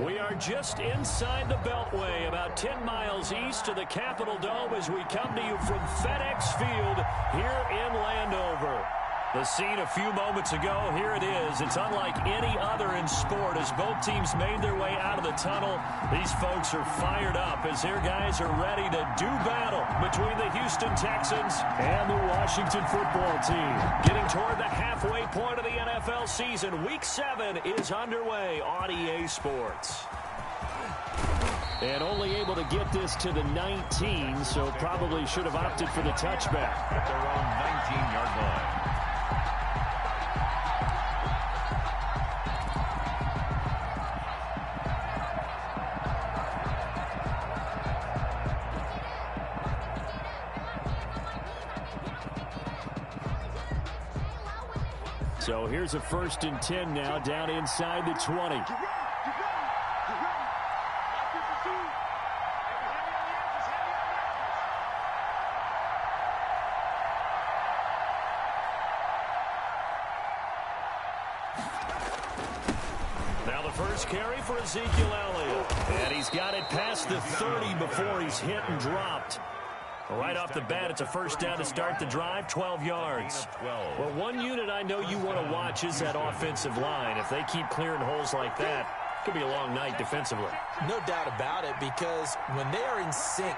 We are just inside the Beltway, about 10 miles east of the Capitol Dome as we come to you from FedEx Field here in Landover. The scene a few moments ago, here it is. It's unlike any other in sport as both teams made their way out of the tunnel. These folks are fired up as their guys are ready to do battle between the Houston Texans and the Washington football team. Getting toward the halfway point of the NFL season, Week 7 is underway on EA Sports. And only able to get this to the 19, so probably should have opted for the touchback. At their own 19-yard line. So here's a 1st and 10 now, down inside the 20. Now the first carry for Ezekiel Elliott. And he's got it past the 30 before he's hit and dropped. Right off the bat, it's a 1st down to start the drive, 12 yards. Well, one unit I know you want to watch is that offensive line. If they keep clearing holes like that, it could be a long night defensively. No doubt about it, because when they are in sync,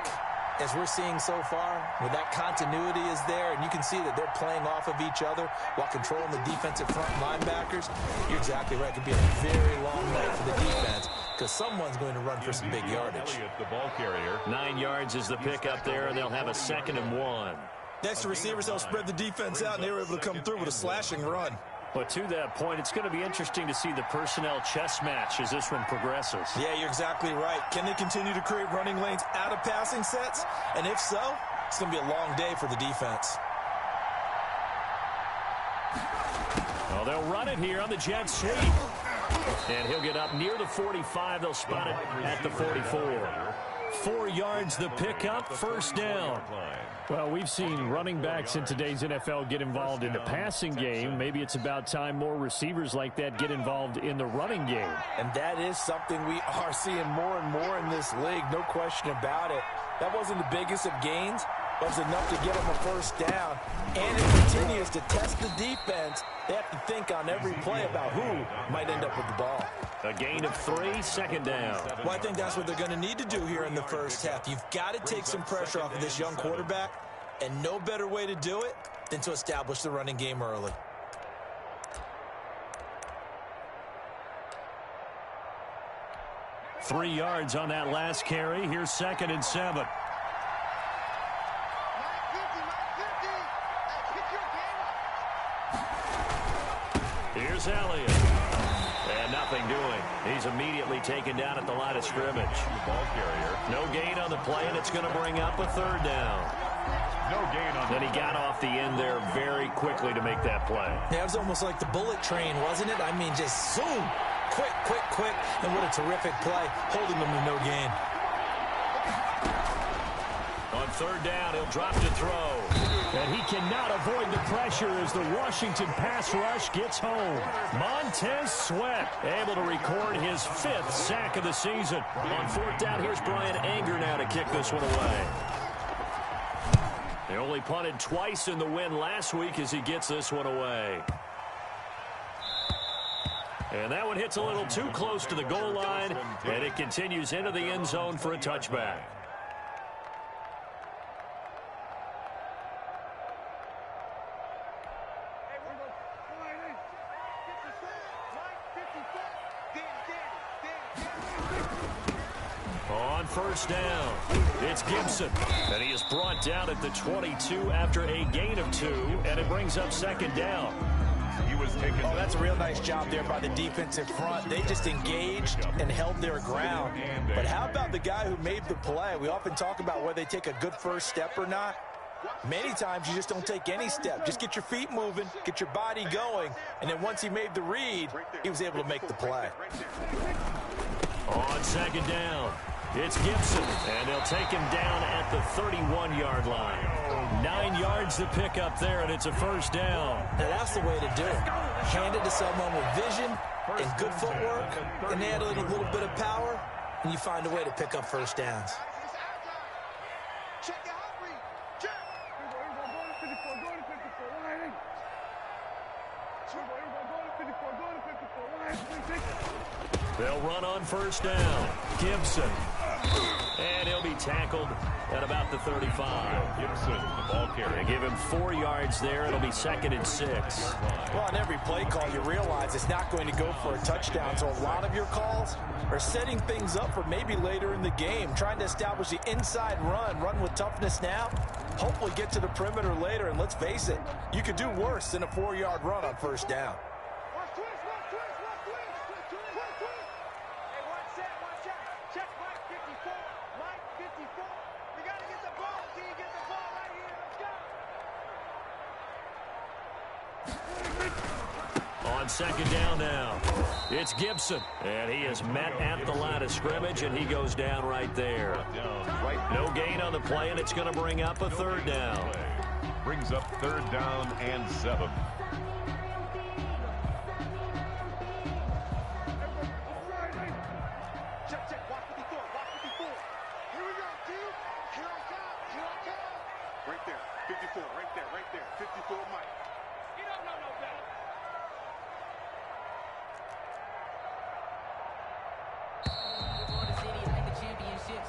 as we're seeing so far, when that continuity is there, and you can see that they're playing off of each other while controlling the defensive front linebackers, you're exactly right. It could be a very long night for the defense, because someone's going to run for some big yardage. The ball carrier. 9 yards is the pickup there, and they'll have a 2nd and 1. Next to receivers, they'll spread the defense out, and they were able to come through with a slashing run. But to that point, it's going to be interesting to see the personnel chess match as this one progresses. Yeah, you're exactly right. Can they continue to create running lanes out of passing sets? And if so, it's going to be a long day for the defense. Well, they'll run it here on the jet sweep. And he'll get up near the 45. They'll spot it at the 44. 4 yards the pickup, 1st down. Well, we've seen running backs in today's NFL get involved in the passing game. Maybe it's about time more receivers like that get involved in the running game. And that is something we are seeing more and more in this league, no question about it. That wasn't the biggest of gains, but it was enough to get them a 1st down. And it continues to test the defense. They have to think on every play about who might end up with the ball. A gain of 3, 2nd down. Well, I think that's what they're going to need to do here in the 1st half. You've got to take some pressure off of this young quarterback, and no better way to do it than to establish the running game early. Three yards on that last carry. Here's 2nd and 7. Here's Elliott. And nothing doing. He's immediately taken down at the line of scrimmage. The ball carrier. No gain on the play, and it's going to bring up a 3rd down. No gain on. Then he got off the end there very quickly to make that play. Yeah, it was almost like the bullet train, wasn't it? I mean, just zoom. Quick, quick, quick. And what a terrific play, holding them to no gain. On 3rd down, he'll drop to throw. And he cannot avoid the pressure as the Washington pass rush gets home. Montez Sweat able to record his 5th sack of the season. On 4th down, here's Brian Anger now to kick this one away. They only punted twice in the win last week as he gets this one away. And that one hits a little too close to the goal line, and it continues into the end zone for a touchback. On 1st down, it's Gibson, and he is brought down at the 22 after a gain of 2, and it brings up 2nd down. He was taken. Oh, that's a real nice job there by the defensive front. They just engaged and held their ground. But how about the guy who made the play? We often talk about whether they take a good 1st step or not. Many times you just don't take any step. Just get your feet moving, get your body going, and then once he made the read, he was able to make the play. On 2nd down, it's Gibson, and they'll take him down at the 31-yard line. 9 yards to pick up there, and it's a 1st down. Now that's the way to do it. Hand it to someone with vision and good footwork, and add a little bit of power, and you find a way to pick up first downs. They'll run on first down. Gibson. And he'll be tackled at about the 35. Gibson, the ball carrier. They give him 4 yards there. It'll be 2nd and 6. Well, on every play call, you realize it's not going to go for a touchdown. So a lot of your calls are setting things up for maybe later in the game, trying to establish the inside run with toughness now, hopefully get to the perimeter later. And let's face it, you could do worse than a 4-yard run on first down. On 2nd down now, it's Gibson, and he is met at the line of scrimmage, and he goes down right there. No gain on the play, and it's going to bring up a 3rd down. Brings up 3rd down and 7. Right there, 54, right there, 54, Mike. You don't know no better.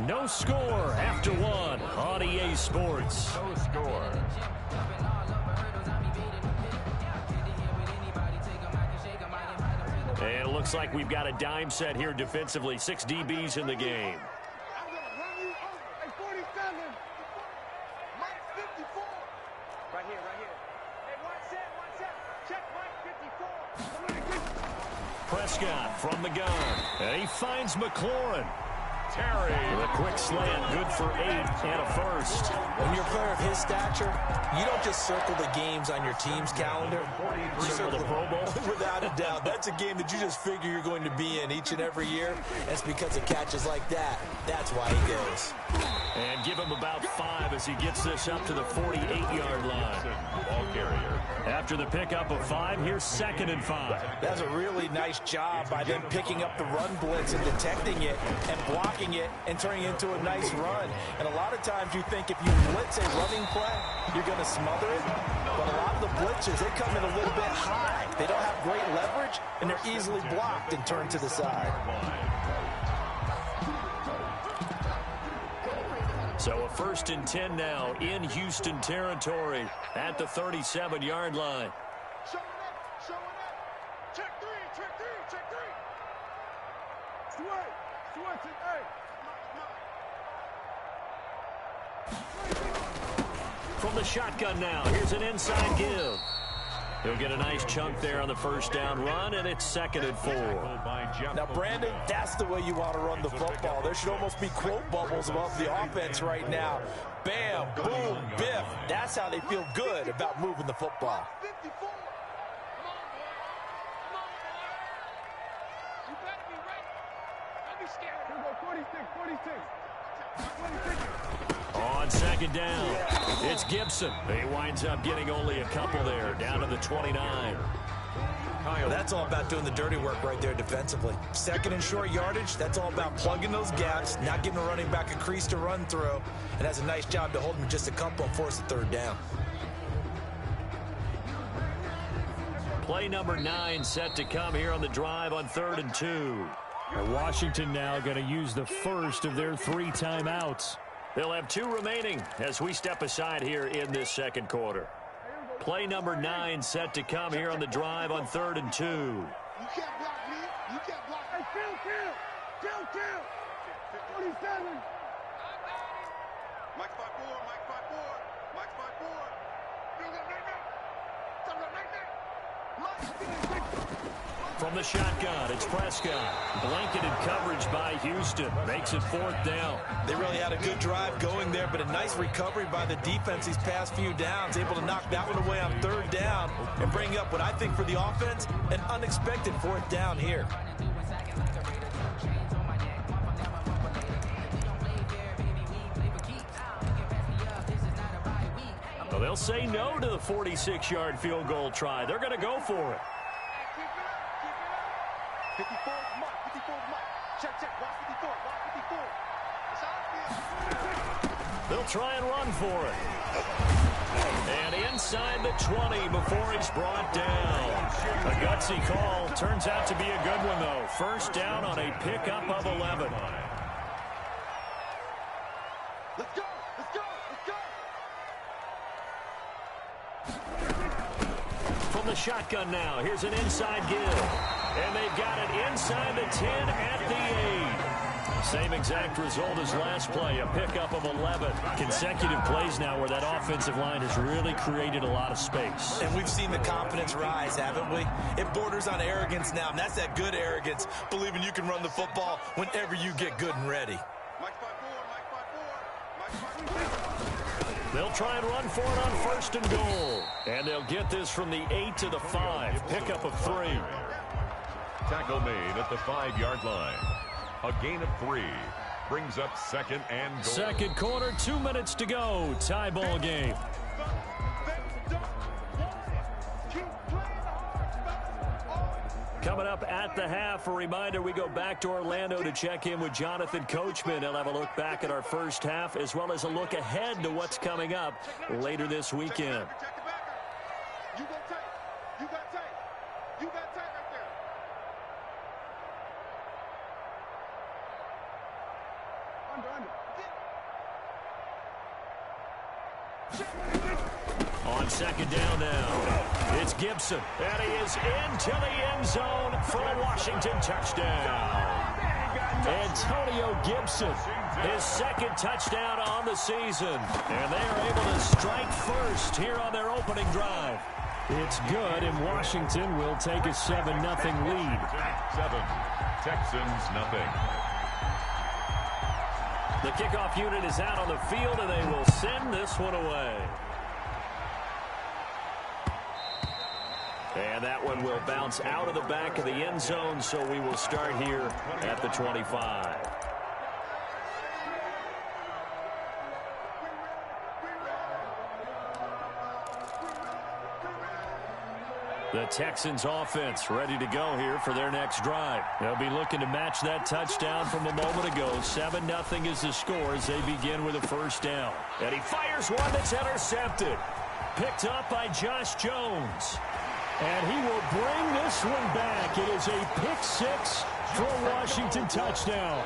No score after 1 on EA Sports. No score. And it looks like we've got a dime set here defensively. 6 DBs in the game. I'm going to run you over. Hey, 47. Mike, 54. Right here. Hey, one set. Check Mike, 54. Prescott from the gun. And he finds McLaurin. Terry. With a quick slant, good for 8 and a first. When you're a player of his stature, you don't just circle the games on your team's calendar. You circle the Pro Bowl. Without a doubt. That's a game that you just figure you're going to be in each and every year. And it's because of catches like that. That's why he goes. And give him about 5 as he gets this up to the 48-yard line. Ball carrier. After the pickup of 5, here's 2nd and 5. That's a really nice job by them picking up the run blitz and detecting it and blocking it and turning it into a nice run. And a lot of times you think if you blitz a running play, you're going to smother it. But a lot of the blitzers, they come in a little bit high. They don't have great leverage, and they're easily blocked and turned to the side. So a 1st and 10 now in Houston territory at the 37-yard line. Showing up. Check three. Switch it, From the shotgun now, here's an inside give. He'll get a nice chunk there on the 1st down run, and it's 2nd and 4. Now, Brandon, that's the way you want to run the football. There should almost be quote bubbles above the offense right now. Bam, boom, biff. That's how they feel good about moving the football. 54. Come on, boy. You better be ready. Don't be scared. Here we go, 46. On 2nd down, it's Gibson. He winds up getting only a couple there, down to the 29. That's all about doing the dirty work right there defensively. 2nd and short yardage, that's all about plugging those gaps, not giving a running back a crease to run through, and that's a nice job to hold him just a couple and force the 3rd down. Play number 9 set to come here on the drive on 3rd and 2. Washington now going to use the first of their 3 timeouts. They'll have 2 remaining as we step aside here in this 2nd quarter. Play number 9 set to come here on the drive on 3rd and 2. You can't block me. You can't block. Hey, kill. 47. Mike 5-4. From the shotgun, it's Prescott. Blanketed coverage by Houston. Makes it 4th down. They really had a good drive going there, but a nice recovery by the defense these past few downs. Able to knock that one away on 3rd down and bring up what I think for the offense, an unexpected 4th down here. Well, they'll say no to the 46-yard field goal try. They're going to go for it. They'll try and run for it. And inside the 20 before he's brought down. A gutsy call. Turns out to be a good one, though. First down on a pickup of 11. Let's go! Let's go! Let's go! From the shotgun now, here's an inside give. And they've got it inside the 10 at the 8. Same exact result as last play, a pickup of 11. Consecutive plays now where that offensive line has really created a lot of space. And we've seen the confidence rise, haven't we? It borders on arrogance now, and that's that good arrogance, believing you can run the football whenever you get good and ready. They'll try and run for it on first and goal. And they'll get this from the 8 to the 5, pickup of 3. Tackle made at the 5-yard line. A gain of 3 brings up second and goal. Second quarter, 2 minutes to go. Tie ball game. Coming up at the half, a reminder, we go back to Orlando to check in with Jonathan Coachman. He'll have a look back at our first half as well as a look ahead to what's coming up later this weekend. You got tight. You got tight. You got tight right there. On second down now, it's Gibson, and he is into the end zone for a Washington touchdown. Antonio Gibson, his second touchdown on the season, and they are able to strike first here on their opening drive. It's good, and Washington will take a 7-0 lead. 7, Texans nothing. The kickoff unit is out on the field, and they will send this one away. And that one will bounce out of the back of the end zone, so we will start here at the 25. The Texans offense ready to go here for their next drive. They'll be looking to match that touchdown from a moment ago. 7-0 is the score as they begin with a first down. And he fires one that's intercepted. Picked up by Josh Jones. And he will bring this one back. It is a pick six for a Washington touchdown.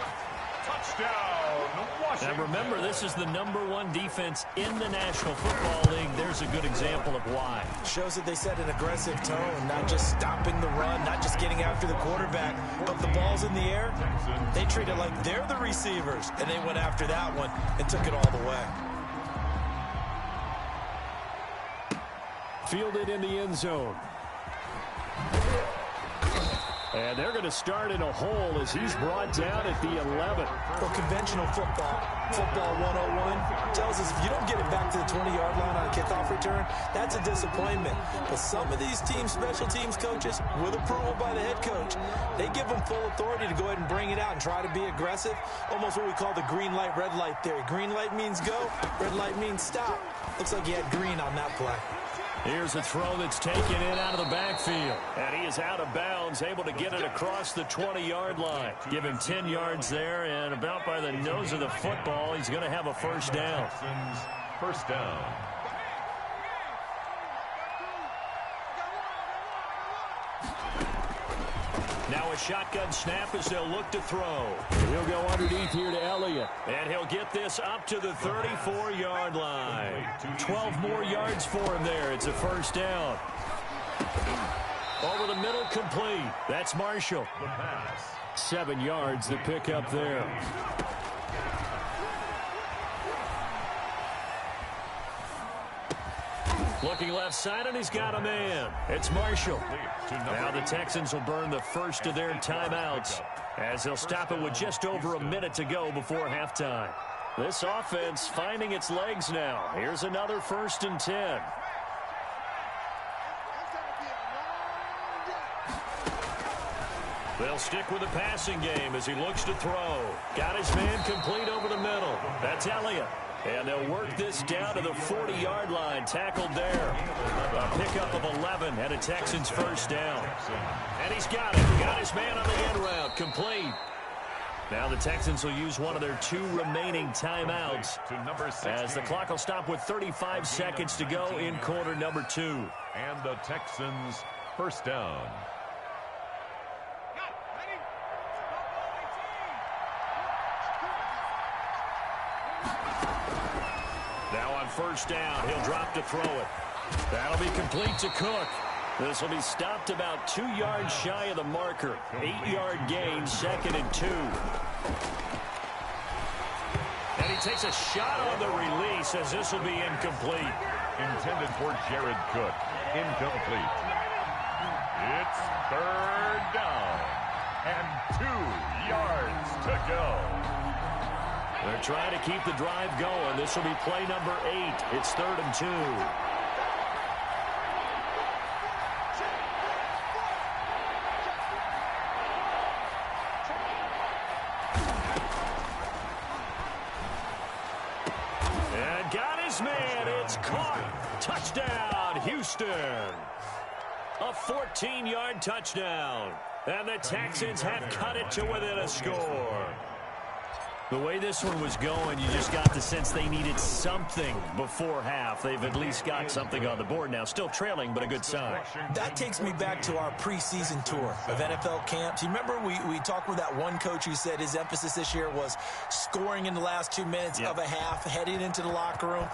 Touchdown, Washington. And remember, this is the #1 defense in the National Football League. There's a good example of why. Shows that they set an aggressive tone, not just stopping the run, not just getting after the quarterback, but the ball's in the air. They treat it like they're the receivers, and they went after that one and took it all the way. Fielded in the end zone. And they're going to start in a hole as he's brought down at the 11. Well, conventional football 101, tells us if you don't get it back to the 20-yard line on a kickoff return, that's a disappointment. But some of these teams, special teams coaches, with approval by the head coach, they give them full authority to go ahead and bring it out and try to be aggressive, almost what we call the green light, red light theory. Green light means go, red light means stop. Looks like he had green on that play. Here's a throw that's taken in out of the backfield. And he is out of bounds, able to get it across the 20-yard line. Give him 10 yards there, and about by the nose of the football, he's going to have a first down. First down. Now a shotgun snap as they'll look to throw. He'll go underneath here to Elliott. And he'll get this up to the 34-yard line. 12 more yards for him there. It's a first down. Over the middle, complete. That's Marshall. The pass. 7 yards, the pickup there. Looking left side, and he's got a man. It's Marshall. Now the Texans will burn the first of their timeouts as they'll stop it with just over a minute to go before halftime. This offense finding its legs now. Here's another 1st and 10. They'll stick with the passing game as he looks to throw. Got his man complete over the middle. That's Elliott. And they'll work this down to the 40-yard line. Tackled there. A pickup of 11 and a Texans first down. And he's got it. Got his man on the end route. Complete. Now the Texans will use one of their 2 remaining timeouts as the clock will stop with 35 seconds to go in quarter number 2. And the Texans first down. Now on first down, he'll drop to throw it. That'll be complete to Cook. This will be stopped about 2 yards shy of the marker. 8-yard gain, 2nd and 2. And he takes a shot on the release as this will be incomplete. Intended for Jared Cook. Incomplete. It's 3rd down. And 2 yards to go. They're trying to keep the drive going. This will be play number 8. It's 3rd and 2. And got his man. It's caught. Touchdown, Houston. A 14-yard touchdown. And the Texans have cut it to within a score. The way this one was going, you just got the sense they needed something before half. They've at least got something on the board now. Still trailing, but a good sign. That takes me back to our preseason tour of NFL camps. You remember we talked with that one coach who said his emphasis this year was scoring in the last 2 minutes of a half, heading into the locker room.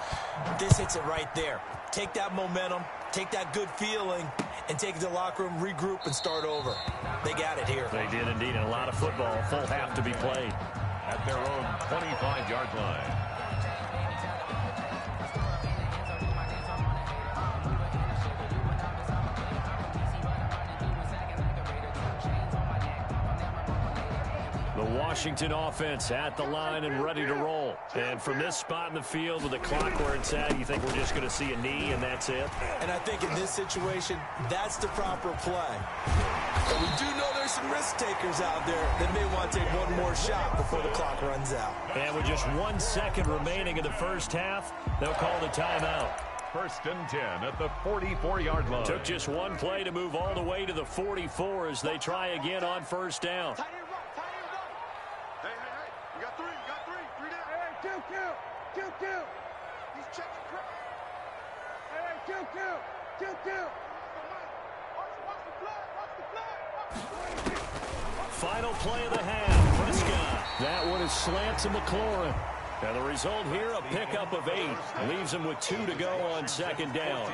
This hits it right there. Take that momentum, take that good feeling, and take it to the locker room, regroup, and start over. They got it here. They did indeed, and a lot of football, full half to be played. At their own 25-yard line. The Washington offense at the line and ready to roll. And from this spot in the field with the clock where it's at, you think we're just going to see a knee and that's it? And I think in this situation, that's the proper play. But we do know there's some risk takers out there that may want to take one more shot before the clock runs out. And with just 1 second remaining in the first half, they'll call the timeout. 1st and 10 at the 44-yard line. Took just one play to move all the way to the 44 as they try again on first down. Hey, you got 3 down. Hey, two. He's checking crap. Hey, two. Watch the flag. Final play of the half. Prescott. That one is slant to McLaurin. And the result here, a pickup of 8. Leaves him with 2 to go on 2nd down.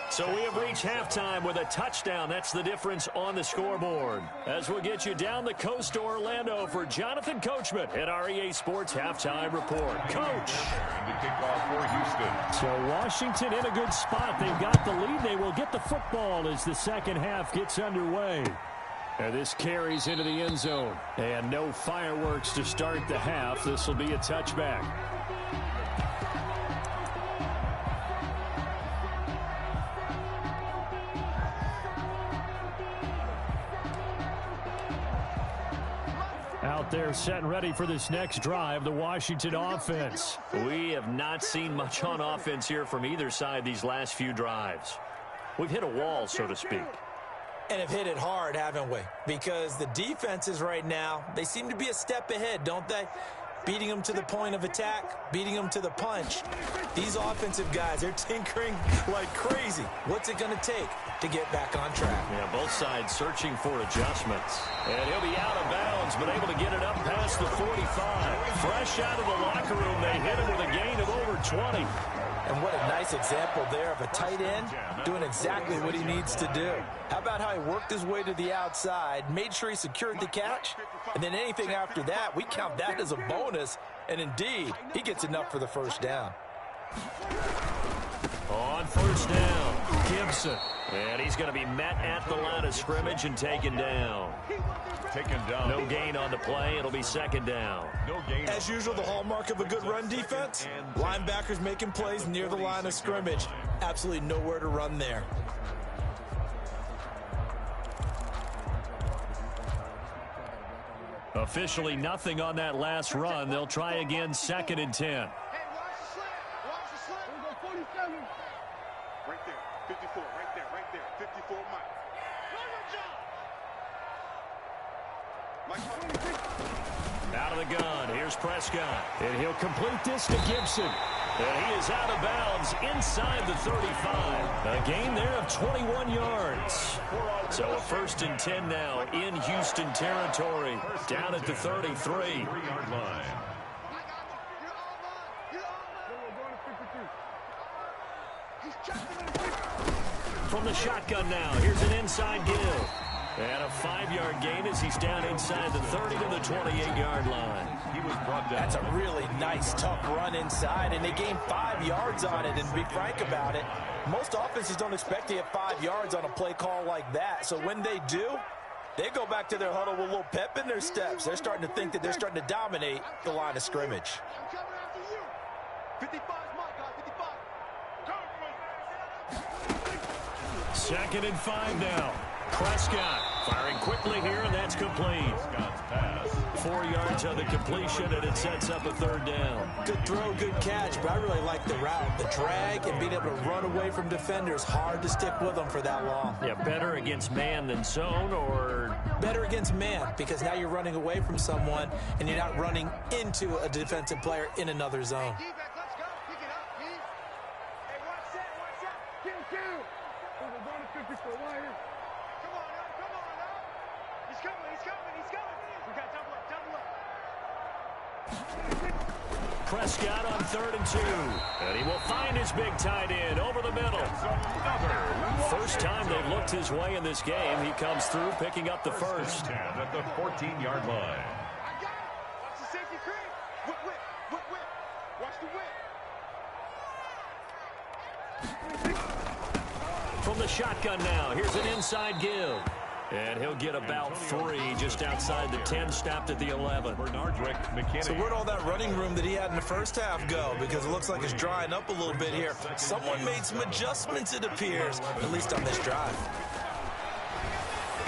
So we have reached halftime with a touchdown. That's the difference on the scoreboard. As we'll get you down the coast to Orlando for Jonathan Coachman at our EA Sports Halftime Report. Coach. The kickoff for Houston. So Washington in a good spot. They've got the lead. They will get the football as the second half gets underway. And this carries into the end zone. And no fireworks to start the half. This will be a touchback. Out there set and ready for this next drive, the Washington offense. We have not seen much on offense here from either side these last few drives. We've hit a wall, so to speak. And have hit it hard, haven't we? Because the defenses right now, they seem to be a step ahead, don't they? Beating them to the point of attack, beating them to the punch. These offensive guys, they're tinkering like crazy. What's it going to take to get back on track? Yeah, both sides searching for adjustments. And he'll be out of bounds, but able to get it up past the 45. Fresh out of the locker room, they hit him with a gain of over 20. And what a nice example there of a tight end doing exactly what he needs to do. How about how he worked his way to the outside, made sure he secured the catch, and then anything after that, we count that as a bonus. And indeed, he gets enough for the first down. On first down, Gibson. And he's going to be met at the line of scrimmage and taken down. No gain on the play. It'll be 2nd down. No gain. As usual, the hallmark of a good run defense, linebackers making plays near the line of scrimmage. Absolutely nowhere to run there. Officially nothing on that last run. They'll try again, 2nd and 10. Hey, watch the slant. Watch the slant. Here we go, 47. Right there. 54. Right there. 54, Mike. Mike. Out of the gun, here's Prescott. And he'll complete this to Gibson. And he is out of bounds inside the 35. A gain there of 21 yards. So a 1st and 10 now in Houston territory. Down at the 33. From the shotgun now, here's an inside give. And a 5-yard gain as he's down inside the 30 to the 28-yard line. He was brought down. That's a really nice, tough run inside, and they gained 5 yards on it. And to be frank about it, most offenses don't expect to get 5 yards on a play call like that. So when they do, they go back to their huddle with a little pep in their steps. They're starting to think that they're starting to dominate the line of scrimmage. 55 is my guy, 55. 2nd and 5 now. Prescott firing quickly here, and that's complete. 4 yards on the completion, and it sets up a 3rd down. Good throw, good catch, but I really like the route. The drag and being able to run away from defenders, hard to stick with them for that long. Yeah, better against man than zone, or? Better against man, because now you're running away from someone, and you're not running into a defensive player in another zone. Let's go. Pick it up, Keith. Hey, watch that. Kill. We're going to 54 right here. Come on up. He's coming. We got double up. Prescott on 3rd and 2. And he will find his big tight end over the middle. First time they've looked his way in this game. He comes through picking up the first. At the 14-yard line. I got it. Watch the safety creep. Whip. Watch the whip. From the shotgun now, here's an inside give. And he'll get about 3 just outside the 10, stopped at the 11. So where'd all that running room that he had in the first half go? Because it looks like it's drying up a little bit here. Someone made some adjustments, it appears, at least on this drive.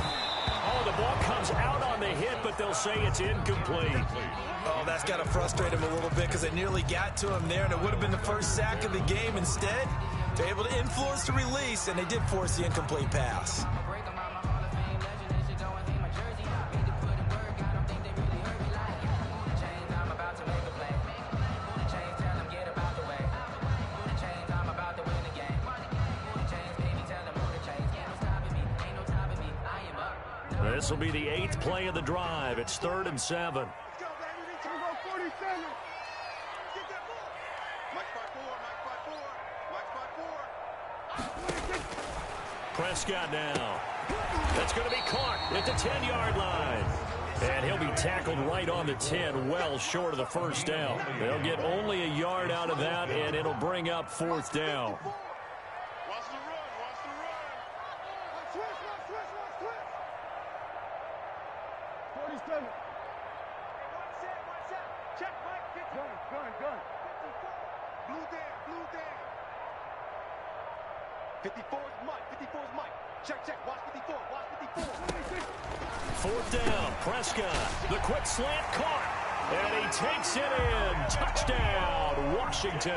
Oh, the ball comes out on the hit, but they'll say it's incomplete. Oh, that's got to frustrate him a little bit because they nearly got to him there, and it would have been the first sack of the game. Instead, they're able to influence the release, and they did force the incomplete pass. This will be the 8th play of the drive. It's 3rd and 7. Let's go, baby. Let's go 47. Get that ball. Mike 5-4. Prescott now. That's going to be caught at the 10-yard line. And he'll be tackled right on the 10, well short of the first down. They'll get only a yard out of that, and it'll bring up 4th down. Watch the run. Switch. 47. Watch that. Check, Mike. Gun. 54. Blue down. 54 is Mike. Check. Watch 54. 4th down. Prescott. The quick slant caught. And he takes it in. Touchdown, Washington.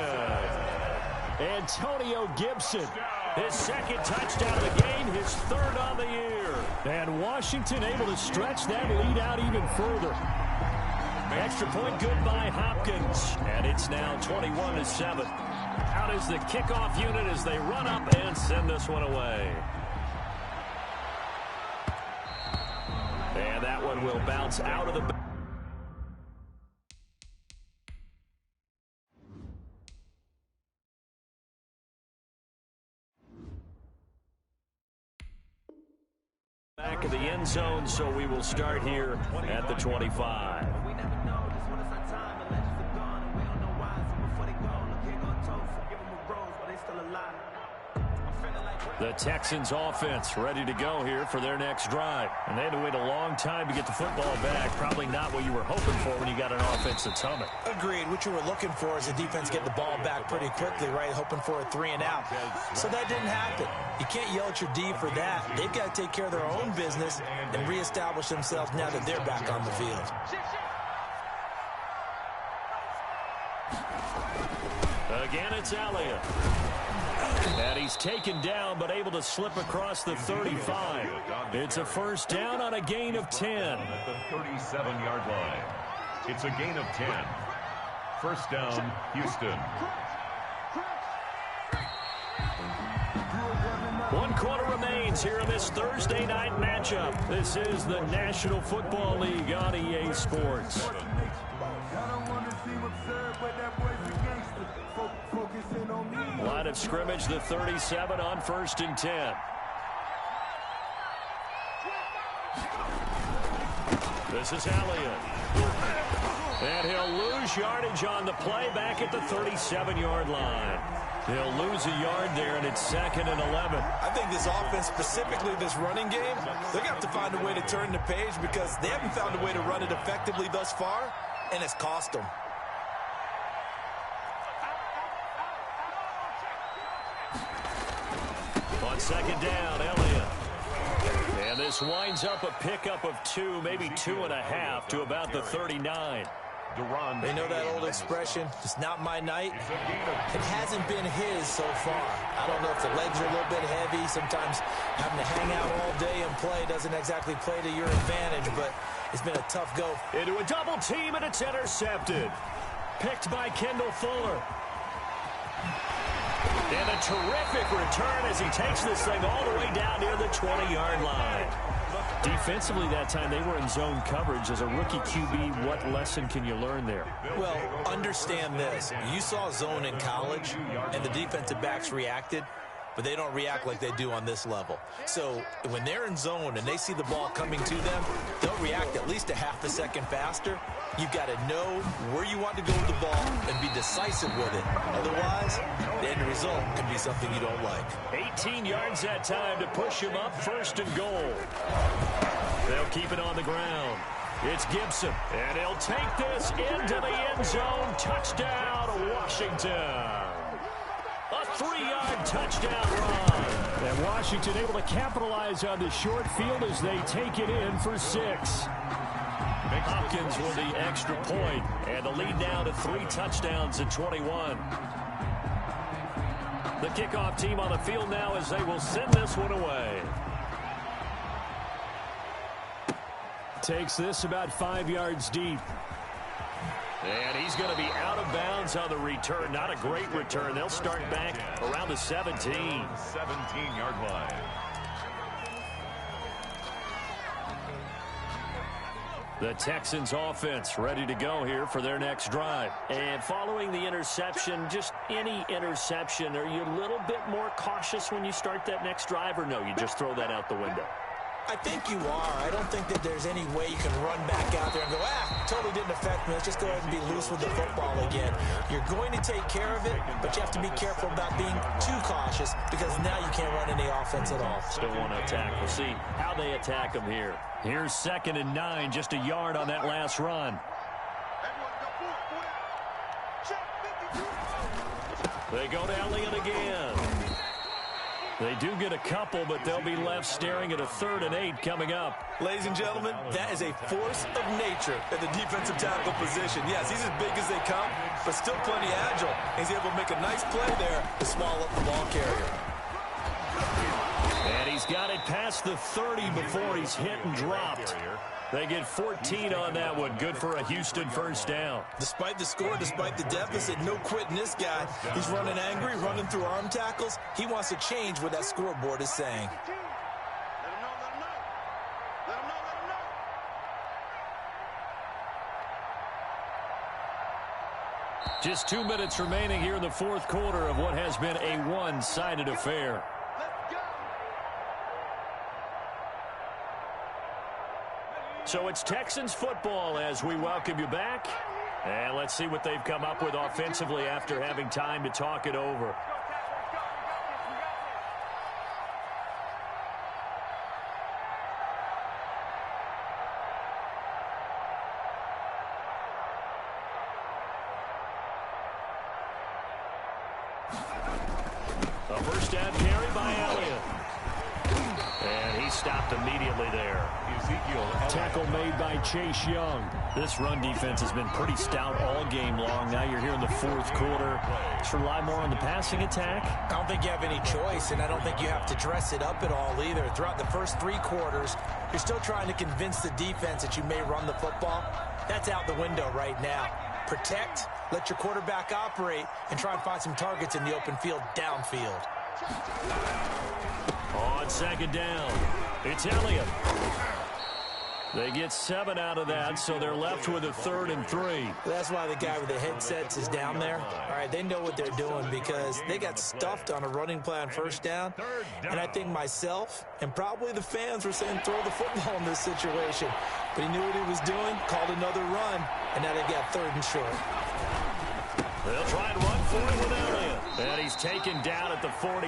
Antonio Gibson. His 2nd touchdown of the game, his 3rd on the year. And Washington able to stretch that lead out even further. Extra point good by Hopkins. And it's now 21-7. Out is the kickoff unit as they run up and send this one away. And that one will bounce out of the... back of the end zone, so we will start here at the 25. The Texans offense ready to go here for their next drive. And they had to wait a long time to get the football back. Probably not what you were hoping for when you got an offense that's humming. Agreed. What you were looking for is the defense get the ball back pretty quickly, right? Hoping for a 3 and out. So that didn't happen. You can't yell at your D for that. They've got to take care of their own business and reestablish themselves now that they're back on the field. Again, it's Elliott. And he's taken down, but able to slip across the 35. It's a first down on a gain of 10. At the 37-yard line. It's a gain of 10. First down, Houston. 1 quarter remains here in this Thursday night matchup. This is the National Football League on EA Sports. Line of scrimmage, the 37 on 1st and 10. This is Elliott. And he'll lose yardage on the play back at the 37-yard line. He'll lose a yard there, and it's 2nd and 11. I think this offense, specifically this running game, they're going to have to find a way to turn the page because they haven't found a way to run it effectively thus far, and it's cost them. On 2nd down, Elliott. And this winds up a pickup of 2, maybe 2.5 to about the 39. They know that old expression, it's not my night. It hasn't been his so far. I don't know if the legs are a little bit heavy. Sometimes having to hang out all day and play doesn't exactly play to your advantage, but it's been a tough go. Into a double team, and it's intercepted. Picked by Kendall Fuller. And a terrific return as he takes this thing all the way down near the 20-yard line. Defensively that time, they were in zone coverage. As a rookie QB, what lesson can you learn there? Well, understand this. You saw zone in college, and the defensive backs reacted, but they don't react like they do on this level. So when they're in zone and they see the ball coming to them, they'll react at least a half a second faster. You've got to know where you want to go with the ball and be decisive with it. Otherwise, the end result can be something you don't like. 18 yards that time to push him up, 1st and goal. They'll keep it on the ground. It's Gibson, and he'll take this into the end zone. Touchdown, Washington. A 3-yard touchdown run. And Washington able to capitalize on the short field as they take it in for 6. Hopkins with the extra point, and the lead now to 3 touchdowns at 21. The kickoff team on the field now as they will send this one away. Takes this about 5 yards deep. And he's going to be out of bounds on the return. Not a great return. They'll start back around the 17. 17-yard line. The Texans offense ready to go here for their next drive. And following the interception, just any interception, are you a little bit more cautious when you start that next drive, or no, you just throw that out the window? I think you are. I don't think that there's any way you can run back out there and go, totally didn't affect me. Let's just go ahead and be loose with the football again. You're going to take care of it, but you have to be careful about being too cautious because now you can't run any offense at all. Still want to attack. We'll see how they attack them here. Here's 2nd and 9, just a yard on that last run. They go to Elliott again. They do get a couple, but they'll be left staring at a 3rd and 8 coming up. Ladies and gentlemen, that is a force of nature at the defensive tackle position. Yes, he's as big as they come, but still plenty agile. He's able to make a nice play there to swallow up the ball carrier. And he's got it past the 30 before he's hit and dropped. They get 14 on that one. Good for a Houston first down. Despite the score, despite the deficit, no quitting this guy. He's running angry, running through arm tackles. He wants to change what that scoreboard is saying. Just 2 minutes remaining here in the 4th quarter of what has been a one-sided affair. So it's Texans football as we welcome you back. And let's see what they've come up with offensively after having time to talk it over. A first down carry by Elliott. And he stopped immediately there. Tackle made by Chase Young. This run defense has been pretty stout all game long. Now you're here in the 4th quarter. Just rely more on the passing attack. I don't think you have any choice, and I don't think you have to dress it up at all either. Throughout the first 3 quarters, you're still trying to convince the defense that you may run the football, That's out the window right now. Protect, let your quarterback operate, and try and find some targets in the open field downfield. On second down, it's Elliott. They get 7 out of that, so they're left with a 3rd and 3. That's why the guy with the headsets is down there. All right, they know what they're doing because they got stuffed on a running play on first down. And I think myself and probably the fans were saying throw the football in this situation. But he knew what he was doing, called another run, and now they got 3rd and short. They'll try and run for it with Elliott. And he's taken down at the 43,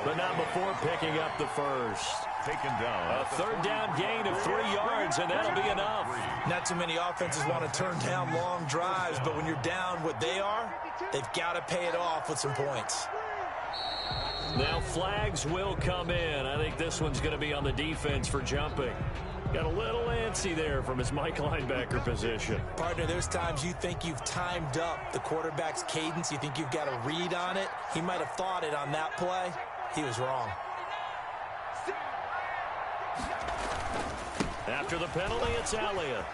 but not before picking up the first. Taken down. A 3rd down gain of 3 yards, and that'll be enough. Not too many offenses want to turn down long drives, but when you're down what they are, they've got to pay it off with some points. Now flags will come in. I think this one's going to be on the defense for jumping. Got a little antsy there from his Mike linebacker position. Partner, there's times you think you've timed up the quarterback's cadence. You think you've got a read on it. He might have thought it on that play. He was wrong. After the penalty, it's Elliott.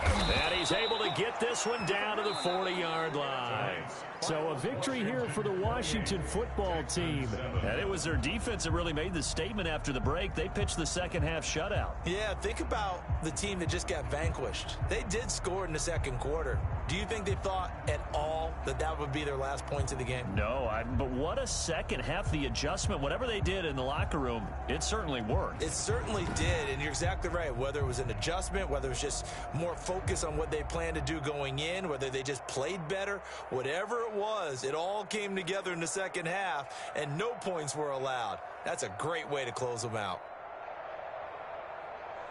And he's able to get this one down to the 40-yard line. So a victory here for the Washington football team. And it was their defense that really made the statement after the break. They pitched the second-half shutout. Yeah, think about the team that just got vanquished. They did score in the second quarter. Do you think they thought at all that that would be their last points of the game? No, but what a second half. The adjustment, whatever they did in the locker room, it certainly worked. It certainly did, and you're exactly right. Whether it was an adjustment, whether it was just more focus on what they planned to do going in, whether they just played better, whatever it was, it all came together in the second half, and no points were allowed. That's a great way to close them out.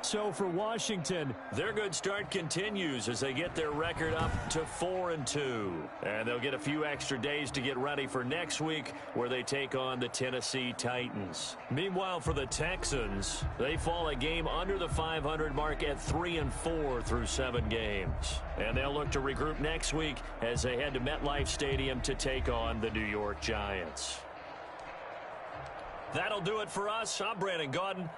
So for Washington, their good start continues as they get their record up to 4-2. And they'll get a few extra days to get ready for next week where they take on the Tennessee Titans. Meanwhile, for the Texans, they fall a game under the 500 mark at 3-4 through 7 games. And they'll look to regroup next week as they head to MetLife Stadium to take on the New York Giants. That'll do it for us. I'm Brandon Gaudin.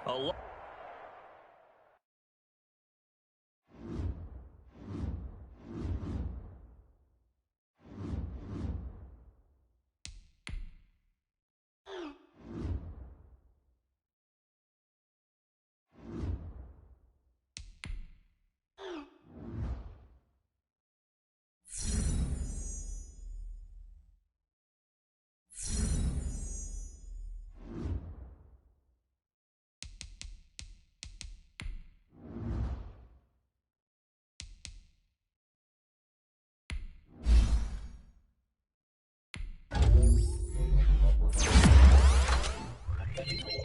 You